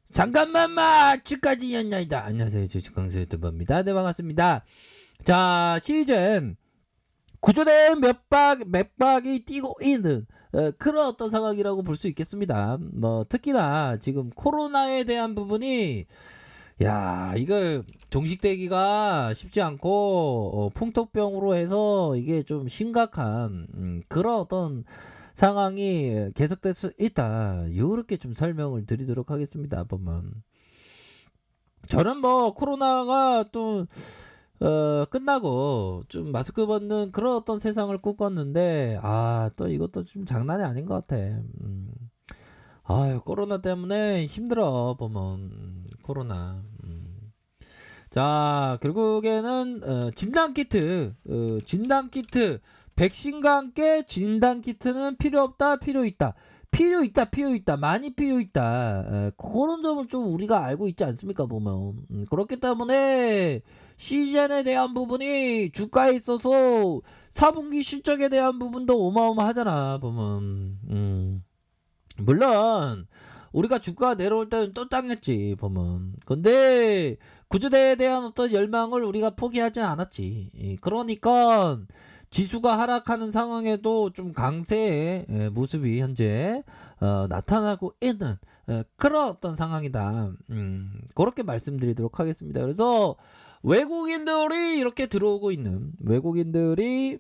잠깐만만 주까지였나이다. 안녕하세요, 주식강수 유튜버입니다. 네, 반갑습니다. 자, 시즌 구조된 맥박이 뛰고 있는 그런 어떤 상황이라고 볼 수 있겠습니다. 뭐 특히나 지금 코로나에 대한 부분이, 야, 이거 종식되기가 쉽지 않고 풍토병으로 해서 이게 좀 심각한 그런 어떤 상황이 계속될 수 있다. 이렇게 좀 설명을 드리도록 하겠습니다. 보면 저는 뭐 코로나가 또 끝나고 좀 마스크 벗는 그런 어떤 세상을 꿈꿨는데, 또 이것도 좀 장난이 아닌 것 같아. 아유, 코로나 때문에 힘들어 보면. 코로나. 자, 결국에는 진단키트, 백신과 함께 진단키트는 필요 없다, 필요 있다. 필요 있다, 많이 필요 있다. 그런 점을 좀 우리가 알고 있지 않습니까, 보면. 그렇기 때문에 시즌에 대한 부분이 주가에 있어서 4분기 실적에 대한 부분도 어마어마하잖아, 보면. 물론 우리가 주가가 내려올 때는 또 당했지, 보면. 근데 구조대에 대한 어떤 열망을 우리가 포기하진 않았지. 그러니까 지수가 하락하는 상황에도 좀 강세의 모습이 현재 나타나고 있는 그런 어떤 상황이다. 그렇게 말씀드리도록 하겠습니다. 그래서 외국인들이 이렇게 들어오고 있는, 외국인들이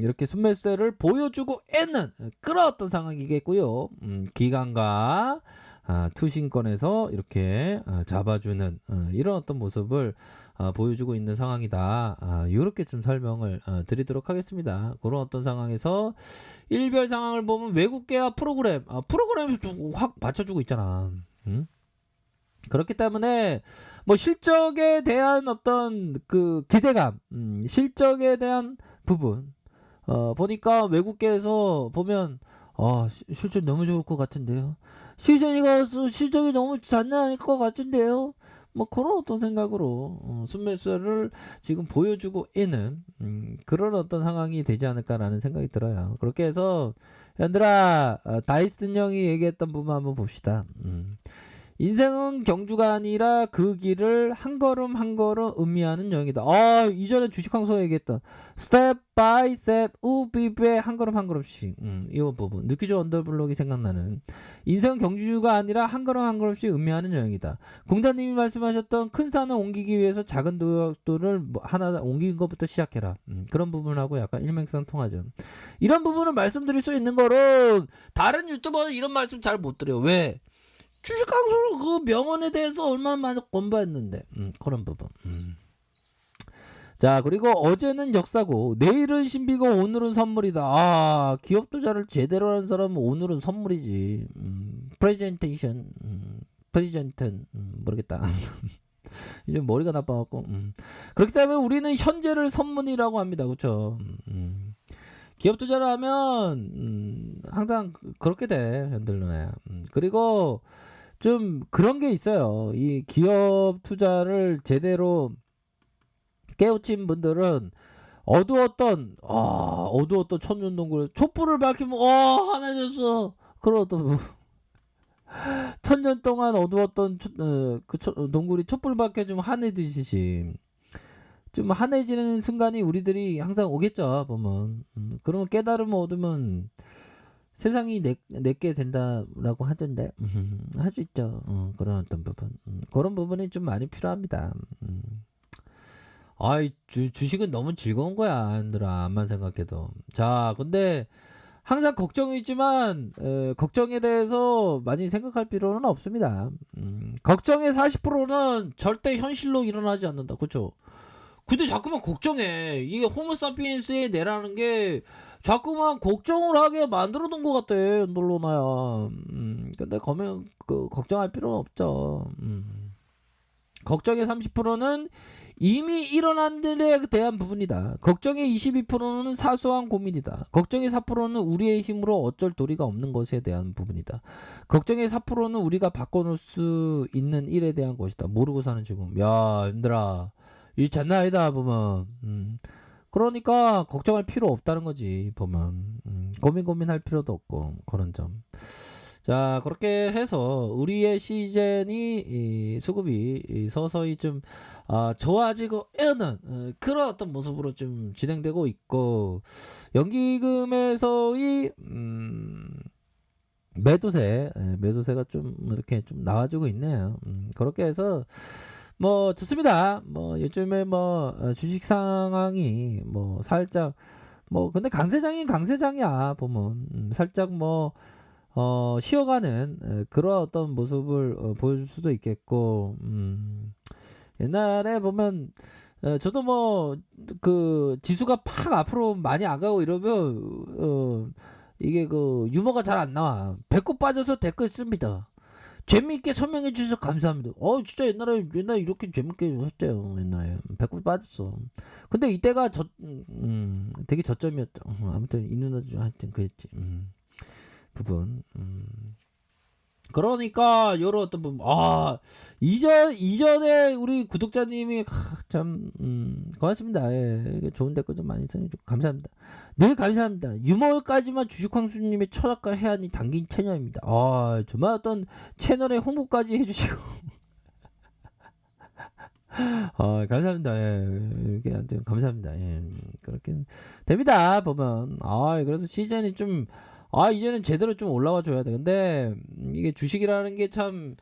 이렇게 순매수세를 보여주고 있는 그런 어떤 상황이겠고요. 기관과 투신권에서 이렇게 잡아주는 이런 어떤 모습을 보여주고 있는 상황이다. 이렇게 좀 설명을 드리도록 하겠습니다. 그런 어떤 상황에서 일별 상황을 보면 외국계와 프로그램에서 확 받쳐주고 있잖아. 그렇기 때문에 뭐 실적에 대한 어떤 그 기대감, 실적에 대한 부분, 보니까 외국계에서 보면 실적 너무 좋을 것 같은데요. 실적이 너무 장난 아닐 것 같은데요. 뭐 그런 어떤 생각으로 순매수를 지금 보여주고 있는 그런 어떤 상황이 되지 않을까라는 생각이 들어요. 그렇게 해서 얘들아, 다이슨 형이 얘기했던 부분 한번 봅시다. 인생은 경주가 아니라 그 길을 한 걸음 한 걸음 의미하는 여행이다. 이전에 주식황서 얘기했던 스텝 바이 스텝 우비베 한 걸음 한 걸음씩. 이 부분 느끼죠. 언더블록이 생각나는. 인생은 경주가 아니라 한 걸음 한 걸음씩 의미하는 여행이다. 공자님이 말씀하셨던 큰 산을 옮기기 위해서 작은 도약도를 하나 옮긴 것부터 시작해라. 그런 부분하고 약간 일맥상통하죠. 이런 부분을 말씀드릴 수 있는 거는 다른 유튜버는 이런 말씀 잘 못 드려요. 왜? 주식강수로 그 명언에 대해서 얼마나 많이 공부했는데. 그런 부분. 자, 그리고 어제는 역사고 내일은 신비고 오늘은 선물이다. 기업 투자를 제대로 하는 사람은 오늘은 선물이지. 프레젠테이션, 모르겠다. 이제 머리가 나빠갖고. 그렇기 때문에 우리는 현재를 선문이라고 합니다. 그렇죠? 기업 투자를 하면 항상 그렇게 돼, 현들로네. 그리고 좀 그런 게 있어요. 이 기업 투자를 제대로 깨우친 분들은 어두웠던 천년동굴 촛불을 밝히면 환해졌어. 그런 어떤 천년 동안 어두웠던 동굴이 촛불 밝혀주면 환해지듯이 좀 환해지는 순간이 우리들이 항상 오겠죠. 보면 그러면 깨달음을 얻으면 세상이 내게 된다라고 하던데 할 수 있죠. 그런 어떤 부분, 그런 부분이 좀 많이 필요합니다. 주식은 너무 즐거운 거야, 안들아. 암만 생각해도. 자, 근데 항상 걱정이 있지만 걱정에 대해서 많이 생각할 필요는 없습니다. 걱정의 40%는 절대 현실로 일어나지 않는다. 그렇죠? 근데 자꾸만 걱정해. 이게 호모사피엔스의 뇌라는 게 자꾸만 걱정을 하게 만들어 놓은 것 같아, 놀러나야. 근데 걱정할 필요는 없죠. 걱정의 30%는 이미 일어난 일에 대한 부분이다. 걱정의 22%는 사소한 고민이다. 걱정의 4%는 우리의 힘으로 어쩔 도리가 없는 것에 대한 부분이다. 걱정의 4%는 우리가 바꿔놓을 수 있는 일에 대한 것이다. 모르고 사는 지금. 야, 힘들아. 이 장난 아니다, 보면. 그러니까 걱정할 필요 없다는 거지, 보면. 고민할 필요도 없고, 그런 점. 자, 그렇게 해서 우리의 시즌이 수급이 서서히 좀 좋아지고 있는 그런 어떤 모습으로 좀 진행되고 있고, 연기금에서의 매도세가 좀 이렇게 좀 나와주고 있네요. 그렇게 해서 뭐 좋습니다. 뭐 요즘에 뭐 주식 상황이 뭐 살짝 뭐 근데 강세장이 강세장이야 보면 살짝 뭐 쉬어가는 그런 어떤 모습을 보여줄 수도 있겠고, 옛날에 보면 저도 뭐 그 지수가 팍 앞으로 많이 안 가고 이러면 이게 그 유머가 잘 안 나와. 배꼽 빠져서 댓글 씁니다. 재미있게 설명해 주셔서 감사합니다. 진짜 옛날에 이렇게 재밌게 했대요. 옛날에 배꼽 빠졌어. 근데 이때가 되게 저점이었죠. 아무튼 이 누나도 하여튼 그랬지. 부분. 그러니까 요런 어떤 부분, 이전에 우리 구독자님이 참 고맙습니다. 예, 좋은 댓글 좀 많이 써주고 감사합니다. 늘 감사합니다. 유머까지만 주식황수님의 철학과 해안이 담긴 채널입니다. 정말 어떤 채널의 홍보까지 해주시고 감사합니다. 예, 이렇게 하여튼 감사합니다. 예, 그렇게 됩니다. 보면 그래서 시즌이 좀 이제는 제대로 좀 올라와 줘야 돼. 근데 이게 주식이라는 게 참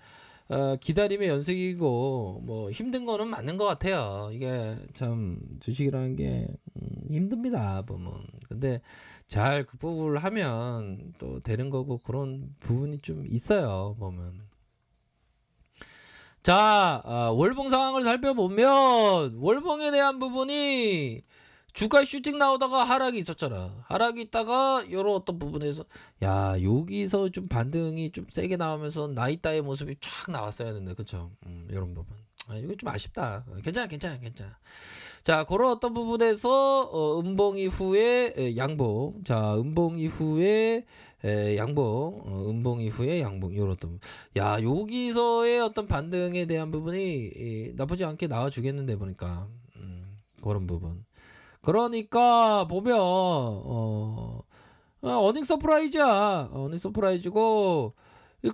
기다림의 연속이고 뭐 힘든 거는 맞는 것 같아요. 이게 참 주식이라는 게 힘듭니다. 보면. 근데 잘 극복을 하면 또 되는 거고 그런 부분이 좀 있어요. 보면. 자, 월봉 상황을 살펴보면 월봉에 대한 부분이 주가 슈팅 나오다가 하락이 있었잖아. 하락이 있다가 요런 어떤 부분에서 여기서 좀 반등이 좀 세게 나오면서 나이따의 모습이 쫙 나왔어야 되는데, 그쵸? 요런 부분. 이거 좀 아쉽다. 괜찮아. 자, 그런 어떤 부분에서 음봉 이후에 양봉. 자, 음봉 이후에 양봉, 음봉 이후에 양봉, 요런 어떤 여기서의 어떤 반등에 대한 부분이 나쁘지 않게 나와주겠는데 보니까 그런 부분. 그러니까 보면 어닝 서프라이즈야. 어닝 서프라이즈고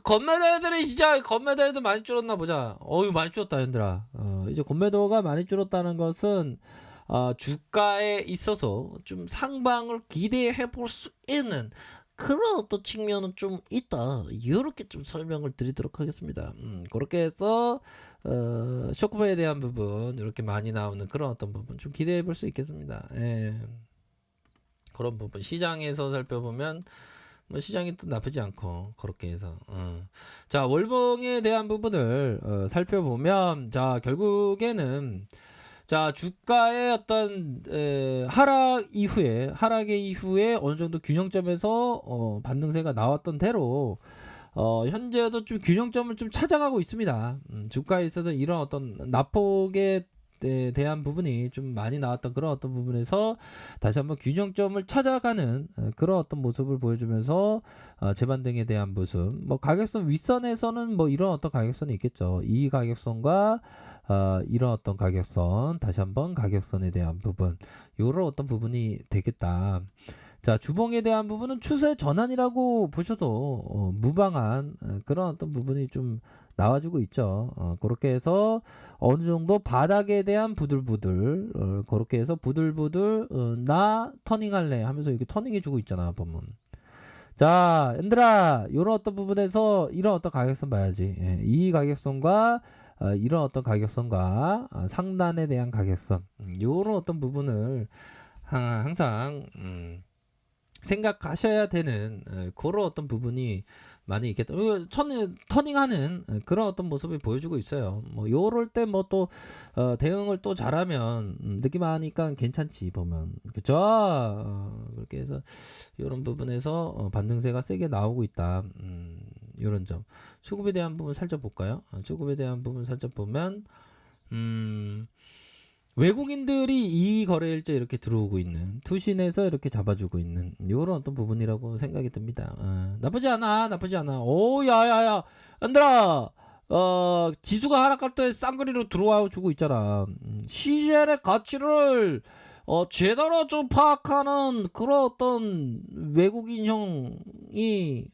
건매도들이 진짜 건매도도 많이 줄었나 보자. 많이 줄었다 현들아. 이제 건매도가 많이 줄었다는 것은 주가에 있어서 좀 상방을 기대해 볼 수 있는 그런 어떤 측면은 좀 있다. 이렇게 좀 설명을 드리도록 하겠습니다. 그렇게 해서 쇼크에 대한 부분 이렇게 많이 나오는 그런 어떤 부분 좀 기대해 볼 수 있겠습니다. 예. 그런 부분 시장에서 살펴보면 뭐 시장이 또 나쁘지 않고 그렇게 해서 자, 월봉에 대한 부분을 살펴보면 자, 결국에는 자, 주가의 어떤 하락의 이후에 어느 정도 균형점에서 반등세가 나왔던 대로 현재도 좀 균형점을 좀 찾아가고 있습니다. 주가에 있어서 이런 어떤 낙폭에 대한 부분이 좀 많이 나왔던 그런 어떤 부분에서 다시 한번 균형점을 찾아가는 그런 어떤 모습을 보여주면서 재반등에 대한 모습, 뭐 가격선 윗선에서는 뭐 이런 어떤 가격선이 있겠죠. 이 가격선과 이런 어떤 가격선, 다시 한번 가격선에 대한 부분, 이런 어떤 부분이 되겠다. 자, 주봉에 대한 부분은 추세 전환이라고 보셔도 무방한 그런 어떤 부분이 좀 나와주고 있죠. 그렇게 해서 어느 정도 바닥에 대한 부들부들, 그렇게 해서 부들부들 나 터닝할래 하면서 이렇게 터닝해주고 있잖아 보면. 자, 얘들아, 이런 어떤 부분에서 이런 어떤 가격선 봐야지. 이 가격선과 이런 어떤 가격선과 상단에 대한 가격선, 이런 어떤 부분을 항상 생각하셔야 되는 그런 어떤 부분이 많이 있겠다. 터닝하는 그런 어떤 모습을 보여주고 있어요. 뭐 요럴 때 뭐 또 대응을 또 잘하면 느낌하니까 괜찮지 보면, 그쵸? 그렇게 해서 이런 부분에서 반등세가 세게 나오고 있다. 이런 점. 수급에 대한 부분 살짝 볼까요? 수급에 대한 부분 살짝 보면 외국인들이 이 거래일째 이렇게 들어오고 있는, 투신에서 이렇게 잡아주고 있는 이런 어떤 부분이라고 생각이 듭니다. 나쁘지 않아. 야야야, 얘들아, 지수가 하락할 때 쌍거리로 들어와 주고 있잖아. CGN의 가치를 제대로 좀 파악하는 그런 어떤 외국인형이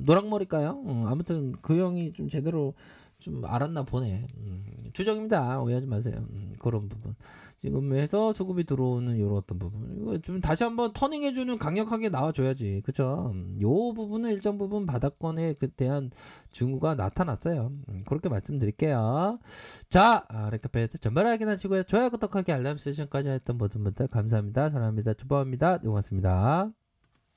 노랑머리일까요? 아무튼 그 형이 좀 제대로 좀 알았나 보네. 추정입니다. 오해하지 마세요. 그런 부분. 지금 해서 수급이 들어오는 요런 어떤 부분. 이거 좀 다시 한번 터닝해주는 강력하게 나와줘야지. 그쵸? 요 부분은 일정 부분 바닥권에 대한 증후가 나타났어요. 그렇게 말씀드릴게요. 자, 레카페트 전발 확인하시고요. 좋아요, 구독하기, 알람 세션까지 했던 모든 분들 감사합니다. 사랑합니다. 축복합니다. 고맙습니다.